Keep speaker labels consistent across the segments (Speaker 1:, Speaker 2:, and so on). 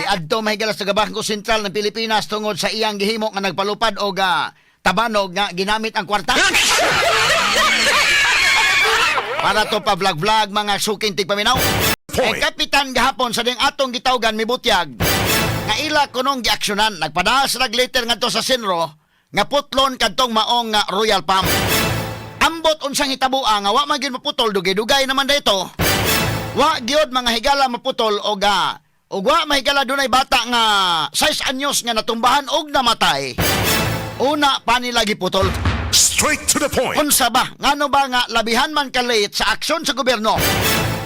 Speaker 1: adto mahigala sa Bangko Sentral ng Pilipinas tungod sa iyang gihimo nga nagpalupad og tabanog nga ginamit ang kwarta. Para to pa vlog-vlog mga suking tigpaminaw. Ay kapitan gahapon sa ding atong gitawgan mibutyag nga ila kunong giaksyonan nagpadaal sa letter ngadto sa Senro nga putlon kadtong maong Royal Palm. Ambot unsang hitabua nga wa man gyud maputol dugay-dugay naman dito. Wa gyud mga higala maputol og wa mahigala dunay bata nga 6 anyos nga natumbahan og namatay. Una pa nila giputol.
Speaker 2: Straight to the point.
Speaker 1: Unsa ba? Ngano ba nga labihan man ka-late sa aksyon sa gobyerno?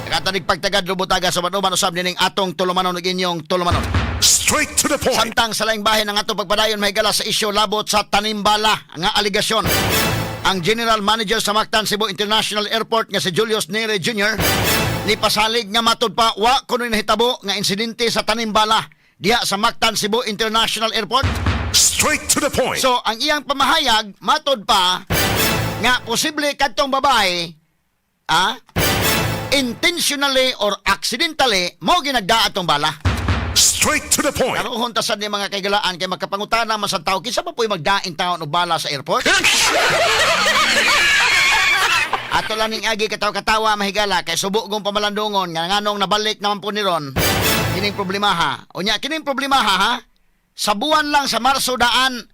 Speaker 1: Katanig pagtagad lubutaga sa manuman usab nining atong tulumanon ug inyong tulumanon.
Speaker 2: Straight to the point.
Speaker 1: Samtang sa laing bahin ng atong pagpadayon mahigala sa isyu labot sa tanimbala nga aligasyon. Ang General Manager sa Mactan Cebu International Airport nga si Julius Nere Jr. ni pasalig nga matud pa wa kuno nahitabo nga insidente sa tanimbala diha sa Mactan Cebu International Airport.
Speaker 2: Straight to the point.
Speaker 1: So ang iyang pamahayag matud pa nga posible kadtong babae intentionally or accidentally mo ginagda atong bala.
Speaker 2: Straight to the point.
Speaker 1: Karoon tasad ni mga kaigalaan kay magkapangutana man sa tao kinsa pa po'y magdain taon og bala sa airport. Ato lang ning agi katawa-katawa mahigala kay subo gong pamalandungon nga nganong nabalik naman po ni ron. Kining problema ha. Unya kining problema ha. Sa buwan lang sa Marso daan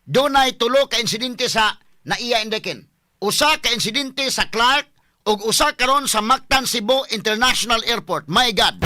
Speaker 1: dunay 3 ka insidente sa naiya Indekin. Usa ka insidente sa Clark ug usa karon sa Mactan Cebu International Airport. My God.